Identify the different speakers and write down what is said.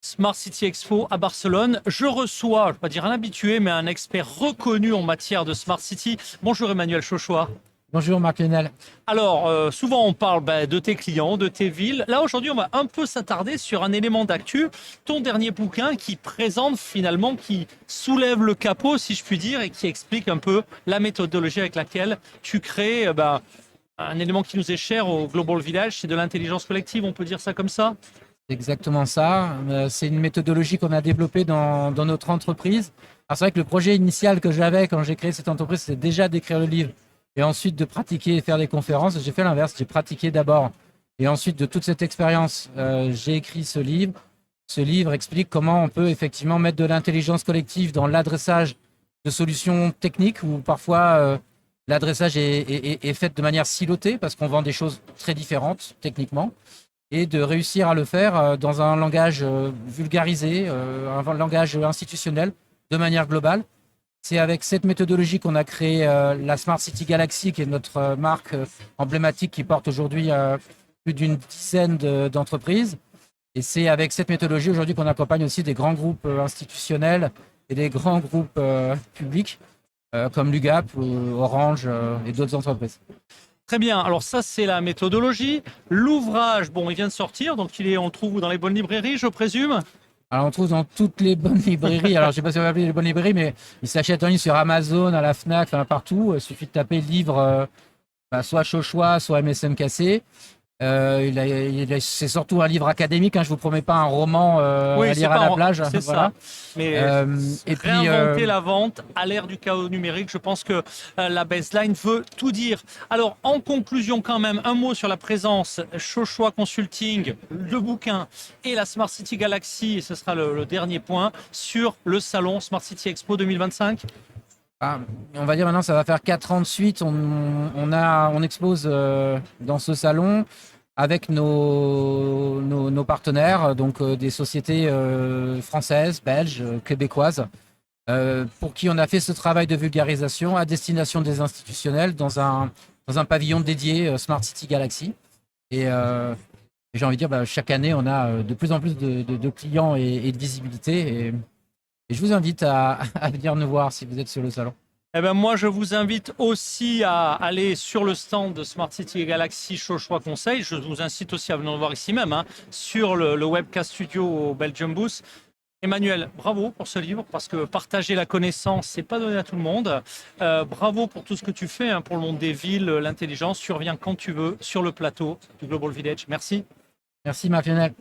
Speaker 1: Smart City Expo à Barcelone. Je reçois, je ne vais pas dire un habitué, mais un expert reconnu en matière de Smart City. Bonjour Emmanuel Chauchois.
Speaker 2: Bonjour Marc Lionel.
Speaker 1: Alors, souvent on parle de tes clients, de tes villes. Là, aujourd'hui, on va un peu s'attarder sur un élément d'actu. Ton dernier bouquin qui présente finalement, qui soulève le capot, si je puis dire, et qui explique un peu la méthodologie avec laquelle tu crées un élément qui nous est cher au Global Village, c'est de l'intelligence collective, on peut dire ça comme ça?
Speaker 2: C'est exactement ça. C'est une méthodologie qu'on a développée dans notre entreprise. Alors c'est vrai que le projet initial que j'avais quand j'ai créé cette entreprise, c'était déjà d'écrire le livre et ensuite de pratiquer et faire des conférences. J'ai fait l'inverse, j'ai pratiqué d'abord et ensuite de toute cette expérience, j'ai écrit ce livre. Ce livre explique comment on peut effectivement mettre de l'intelligence collective dans l'adressage de solutions techniques où parfois l'adressage est fait de manière silotée parce qu'on vend des choses très différentes techniquement et de réussir à le faire dans un langage vulgarisé, un langage institutionnel de manière globale. C'est avec cette méthodologie qu'on a créé la Smart City Galaxy, qui est notre marque emblématique qui porte aujourd'hui plus d'une dizaine d'entreprises. Et c'est avec cette méthodologie aujourd'hui qu'on accompagne aussi des grands groupes institutionnels et des grands groupes publics comme l'UGAP, Orange et d'autres entreprises.
Speaker 1: Très bien, alors ça c'est la méthodologie. L'ouvrage, bon, il vient de sortir, donc on le trouve dans les bonnes librairies, je présume.
Speaker 2: Alors, on trouve dans toutes les bonnes librairies. Alors, je ne sais pas si on va appeler les bonnes librairies, mais il s'achète en ligne sur Amazon, à la Fnac, enfin, partout. Il suffit de taper livre, soit Chauchois, soit MSMKC. C'est surtout un livre académique. Je ne vous promets pas un roman
Speaker 1: Oui,
Speaker 2: à lire à la plage.
Speaker 1: c'est
Speaker 2: Voilà.
Speaker 1: ça. Mais
Speaker 2: Et puis,
Speaker 1: réinventer la vente à l'ère du chaos numérique, je pense que la baseline veut tout dire. Alors, en conclusion, quand même, un mot sur la présence Chauchois Consulting, le bouquin et la Smart City Galaxy, et ce sera le dernier point, sur le salon Smart City Expo 2025.
Speaker 2: on va dire maintenant, ça va faire 4 ans de suite. On expose dans ce salon avec nos partenaires, donc des sociétés françaises, belges, québécoises, pour qui on a fait ce travail de vulgarisation à destination des institutionnels dans un pavillon dédié Smart City Galaxy. Et j'ai envie de dire, chaque année, on a de plus en plus de clients et de visibilité. Et je vous invite à venir nous voir si vous êtes sur le salon.
Speaker 1: Eh ben moi, je vous invite aussi à aller sur le stand de Smart City Galaxy Chauchois Conseil. Je vous incite aussi à venir nous voir ici même, sur le Webcast Studio au Belgium Booth. Emmanuel, bravo pour ce livre, parce que partager la connaissance, c'est pas donné à tout le monde. Bravo pour tout ce que tu fais pour le monde des villes, l'intelligence. Tu reviens quand tu veux sur le plateau du Global Village. Merci.
Speaker 2: Merci, Marc Lionel.